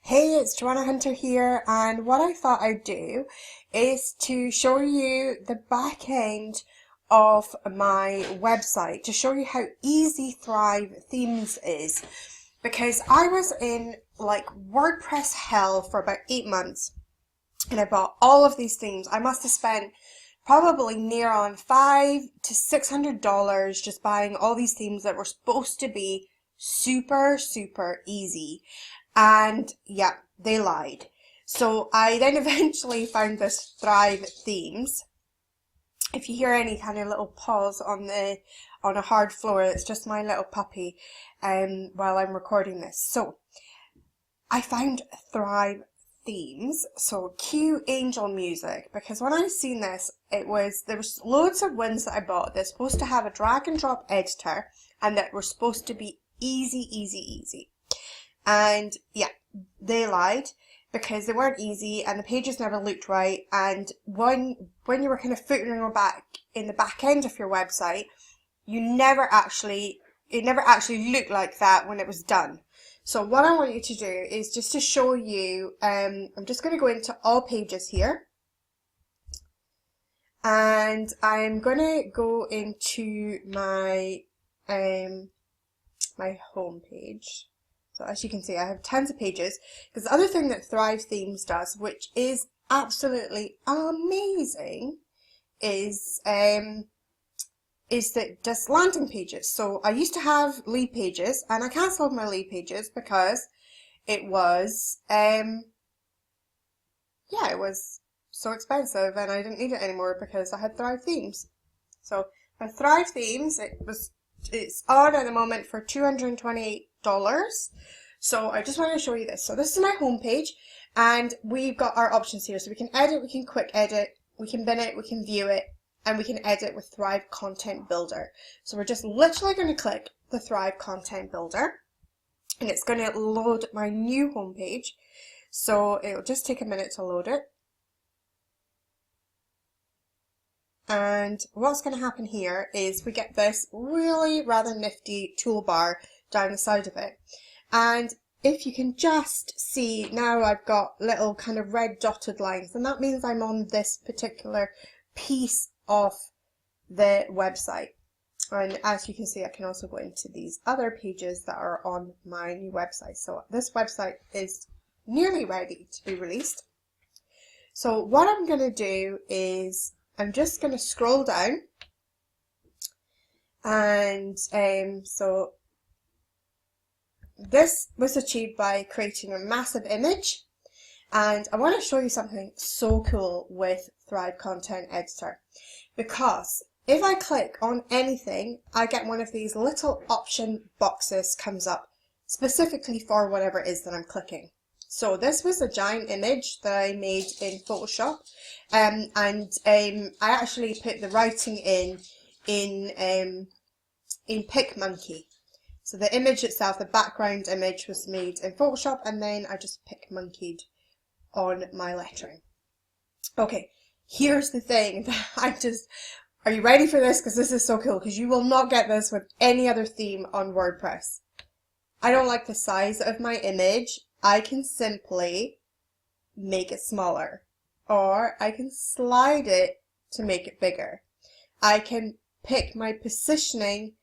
Hey, it's Joanna Hunter here, and what I thought I'd do is to show you the back end of my website to show you how easy Thrive Themes is, because I was in like WordPress hell for about 8 months and I bought all of these themes. I must have spent probably near on $500 to $600 just buying all these themes that were supposed to be super easy. And yeah, they lied. So I then eventually found this Thrive Themes. If you hear any kind of little paws on a hard floor, it's just my little puppy while I'm recording this. So I found Thrive Themes. So cue angel music, because when I seen this, there was loads of ones that I bought. They're supposed to have a drag and drop editor and that were supposed to be easy. And yeah, they lied because they weren't easy and the pages never looked right. And when you were kind of footering back in the back end of your website, it never actually looked like that when it was done. So what I want you to do is just to show you, I'm just going to go into all pages here. And I'm going to go into my, my home page. So as you can see, I have tons of pages, because the other thing that Thrive Themes does, which is absolutely amazing, is that it does landing pages. So I used to have lead pages, and I cancelled my lead pages because it was, it was so expensive, and I didn't need it anymore because I had Thrive Themes. So my Thrive Themes, it's on at the moment for $228. So I just want to show you this. So this is my home page, and we've got our options here. So we can edit, we can quick edit, we can bin it, we can view it, and we can edit with Thrive Content Builder. So we're just literally going to click the Thrive Content Builder, and it's going to load my new home page. So it'll just take a minute to load it. And what's going to happen here is we get this really rather nifty toolbar down the side of it. And if you can just see, now I've got little kind of red dotted lines, and that means I'm on this particular piece of the website. And as you can see, I can also go into these other pages that are on my new website. So this website is nearly ready to be released. So what I'm going to do is I'm just going to scroll down, and so this was achieved by creating a massive image, and I want to show you something so cool with Thrive Content Editor, because if I click on anything, I get one of these little option boxes comes up specifically for whatever it is that I'm clicking. So this was a giant image that I made in Photoshop, and I actually put the writing in PicMonkey. So the image itself, the background image, was made in Photoshop, and then I just PicMonkeyed on my lettering. Okay, here's the thing that are you ready for this? Because this is so cool, because you will not get this with any other theme on WordPress. I don't like the size of my image. I can simply make it smaller, or I can slide it to make it bigger. I can pick my positioning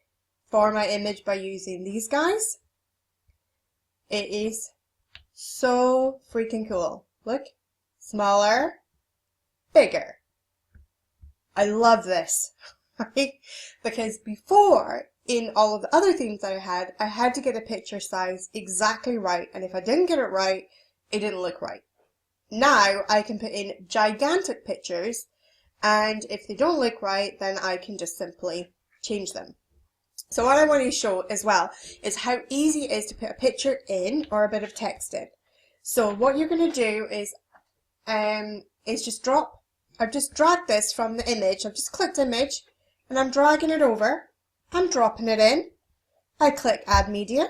for my image by using these guys. It is so freaking cool. Look, smaller, bigger. I love this, right? Because before, in all of the other themes that I had to get a picture size exactly right, and if I didn't get it right, it didn't look right. Now I can put in gigantic pictures, and if they don't look right, then I can just simply change them. So what I want to show as well is how easy it is to put a picture in or a bit of text in. So what you're going to do is I've just dragged this from the image. I've just clicked image, and I'm dragging it over. I'm dropping it in. I click Add Media.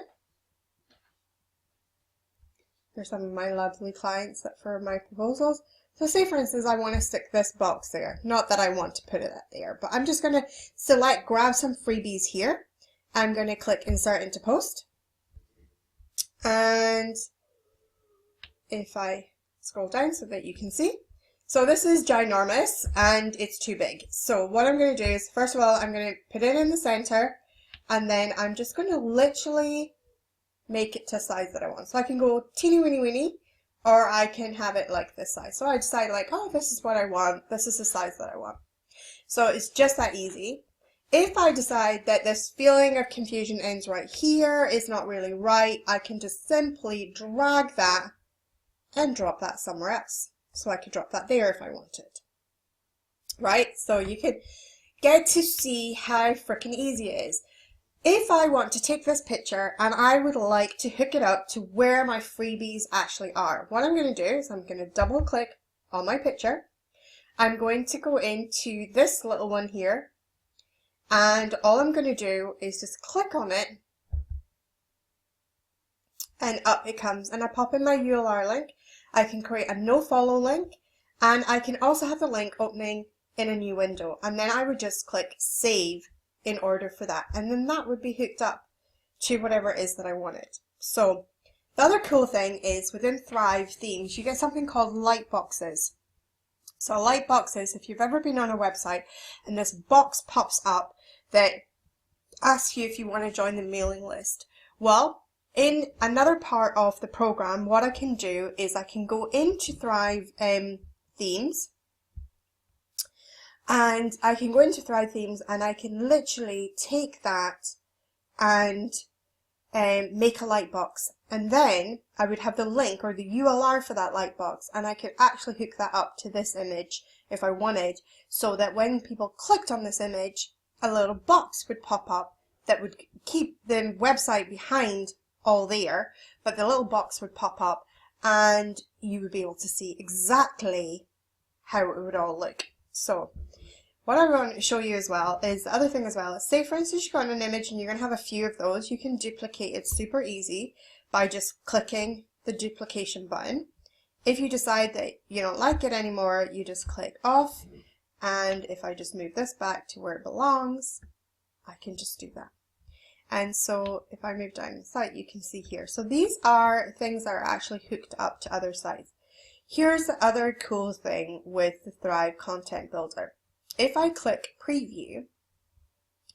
There's some of my lovely clients that for my proposals. So say for instance I want to stick this box there. Not that I want to put it there, but I'm just going to select, grab some freebies here. I'm going to click Insert into Post. And if I scroll down so that you can see. So this is ginormous and it's too big. So what I'm going to do is, first of all, I'm going to put it in the center, and then I'm just going to literally make it to a size that I want. So I can go teeny weeny weeny, or I can have it like this size. So I decide like, oh, this is what I want. This is the size that I want. So it's just that easy. If I decide that this feeling of confusion ends right here, is not really right, I can just simply drag that and drop that somewhere else. So I could drop that there if I wanted. Right? So you could get to see how freaking easy it is. If I want to take this picture and I would like to hook it up to where my freebies actually are, what I'm going to do is I'm going to double click on my picture. I'm going to go into this little one here, and all I'm going to do is just click on it, and up it comes, and I pop in my URL link. I can create a no follow link, and I can also have the link opening in a new window, and then I would just click save in order for that, and then that would be hooked up to whatever it is that I wanted. So the other cool thing is within Thrive themes you get something called light boxes. So light boxes, if you've ever been on a website and this box pops up that asks you if you want to join the mailing list, well, in another part of the program, what I can do is I can go into Thrive themes, and I can go into Thrive themes and I can literally take that and make a light box, and then I would have the link or the URL for that light box, and I could actually hook that up to this image if I wanted, so that when people clicked on this image, a little box would pop up that would keep the website behind all there, but the little box would pop up and you would be able to see exactly how it would all look. So what I want to show you as well is the other thing as well. Say for instance you've got an image and you're going to have a few of those. You can duplicate it super easy by just clicking the duplication button. If you decide that you don't like it anymore, you just click off, and if I just move this back to where it belongs, I can just do that. And so if I move down the site, you can see here. So these are things that are actually hooked up to other sites. Here's the other cool thing with the Thrive Content Builder. If I click preview,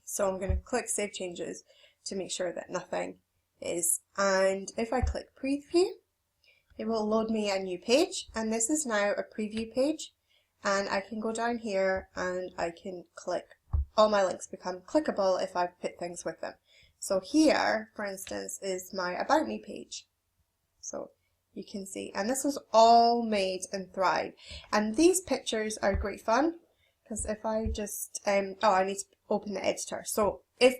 so I'm going to click save changes to make sure that nothing is, and if I click preview, it will load me a new page, and this is now a preview page, and I can go down here and I can click, all my links become clickable if I put things with them. So here, for instance, is my About Me page. So you can see, and this was all made in Thrive, and these pictures are great fun. Because if I just, I need to open the editor. So if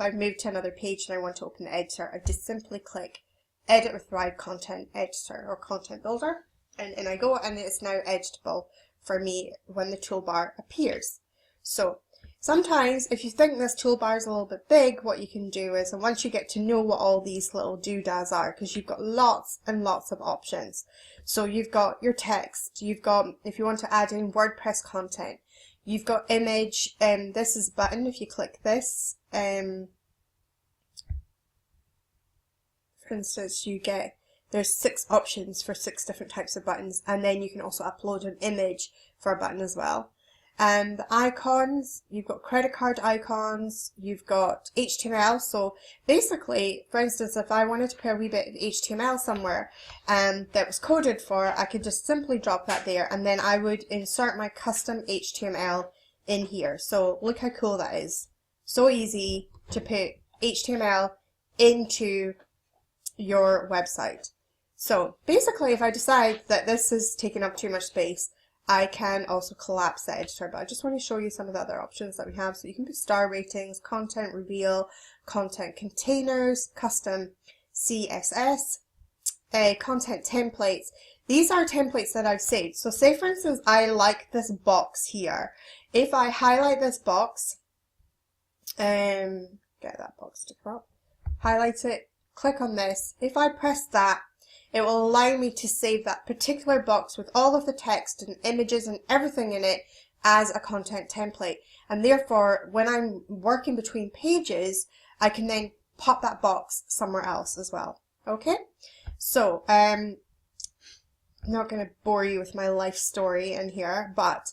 I've moved to another page and I want to open the editor, I just simply click Edit with Thrive Content Editor or Content Builder, and in I go, and it's now editable for me when the toolbar appears. So sometimes if you think this toolbar is a little bit big, what you can do is, and once you get to know what all these little doodads are, because you've got lots and lots of options. So you've got your text, you've got, if you want to add in WordPress content, you've got image, this is button. If you click this, for instance, there's 6 options for 6 different types of buttons, and then you can also upload an image for a button as well. The icons, you've got credit card icons, you've got HTML. So basically, for instance, if I wanted to put a wee bit of HTML somewhere that was coded for, I could just simply drop that there, and then I would insert my custom HTML in here. So look how cool that is. So easy to put HTML into your website. So basically, if I decide that this is taking up too much space, I can also collapse the editor, but I just want to show you some of the other options that we have. So you can put star ratings, content reveal, content containers, custom CSS, content templates. These are templates that I've saved. So say for instance, I like this box here. If I highlight this box, get that box to crop, highlight it, click on this. If I press that, it will allow me to save that particular box with all of the text and images and everything in it as a content template. And therefore, when I'm working between pages, I can then pop that box somewhere else as well. Okay? So, I'm not going to bore you with my life story in here, but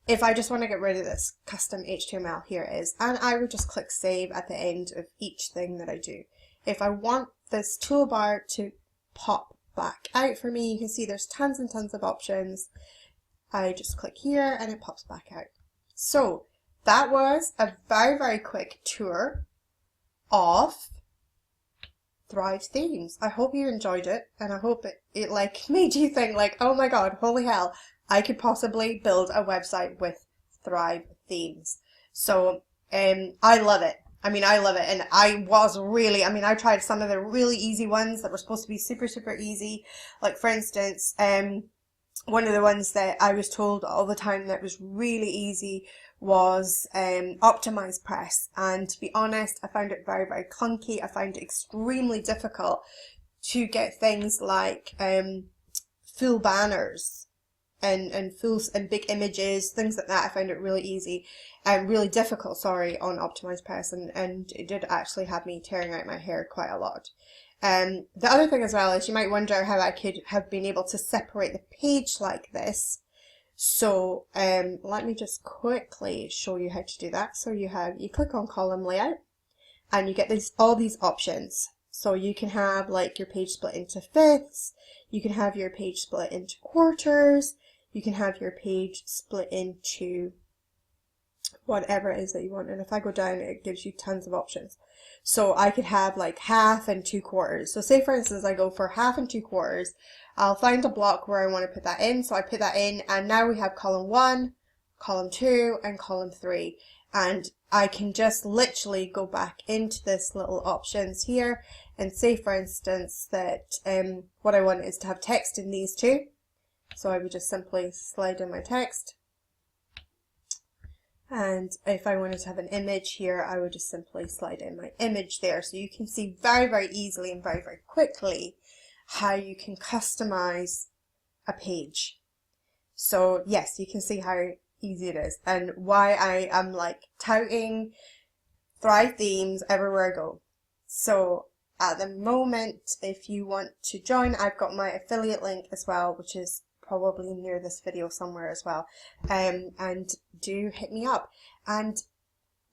if I just want to get rid of this custom HTML, here it is, and I would just click save at the end of each thing that I do. If I want this toolbar to pop back out for me, you can see there's tons and tons of options. I just click here and it pops back out. So that was a very, very quick tour of Thrive themes. I hope you enjoyed it, and I hope it like made you think like, oh my god, holy hell, I could possibly build a website with Thrive themes. So I love it. I mean, I love it, and I tried some of the really easy ones that were supposed to be super, super easy. Like for instance, one of the ones that I was told all the time that was really easy was Optimize Press, and to be honest, I found it very, very clunky. I found it extremely difficult to get things like full banners and big images, things like that. I found it really easy and really difficult, sorry, on Optimize Press, and it did actually have me tearing out my hair quite a lot. The other thing as well is you might wonder how I could have been able to separate the page like this. So let me just quickly show you how to do that. So you click on column layout and you get all these options. So you can have like your page split into fifths, you can have your page split into quarters, you can have your page split into whatever it is that you want. And if I go down, it gives you tons of options. So I could have like half and 2/4. So say for instance I go for half and 2/4. I'll find a block where I want to put that in. So I put that in, and now we have column 1, column 2, and column 3. And I can just literally go back into this little options here and say for instance that what I want is to have text in these two. So I would just simply slide in my text. And if I wanted to have an image here, I would just simply slide in my image there. So you can see very, very easily and very, very quickly how you can customize a page. So yes, you can see how easy it is and why I am like touting Thrive themes everywhere I go. So at the moment, if you want to join, I've got my affiliate link as well, which is probably near this video somewhere as well, and do hit me up and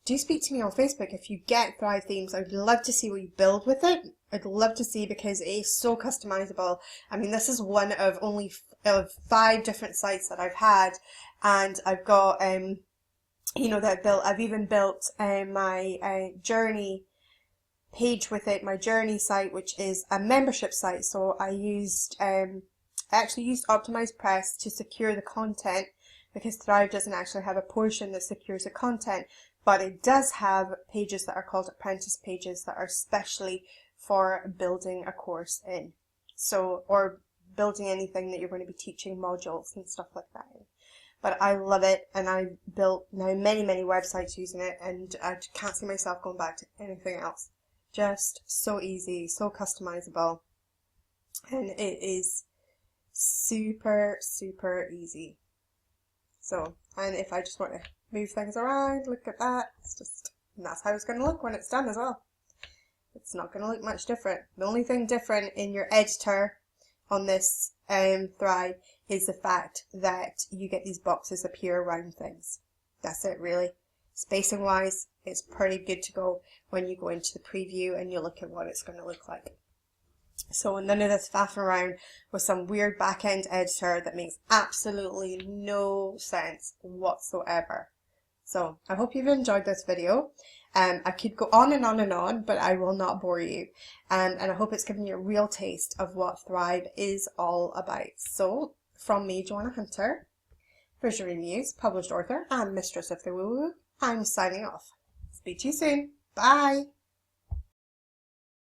do speak to me on Facebook if you get Thrive themes. I'd love to see what you build with it. I'd love to see, because it is so customizable. I mean, this is one of only 5 different sites that I've had, and I've got you know, that I've even built my journey page with it, my journey site, which is a membership site. So I actually used Optimize Press to secure the content, because Thrive doesn't actually have a portion that secures the content, but it does have pages that are called apprentice pages that are specially for building a course in. So, or building anything that you're going to be teaching, modules and stuff like that in. But I love it, and I've built now many, many websites using it, and I can't see myself going back to anything else. Just so easy, so customizable, and it is super, super easy. So, and if I just want to move things around, look at that, and that's how it's going to look when it's done as well. It's not going to look much different. The only thing different in your editor on this Thrive is the fact that you get these boxes appear around things. That's it really. Spacing wise, it's pretty good to go when you go into the preview and you look at what it's going to look like. So none of this faffing around with some weird back-end editor that makes absolutely no sense whatsoever. So I hope you've enjoyed this video. I could go on and on and on, but I will not bore you. And I hope it's given you a real taste of what Thrive is all about. So from me, Joanna Hunter, Visionary Muse, published author and mistress of the woo-woo, I'm signing off. Speak to you soon. Bye.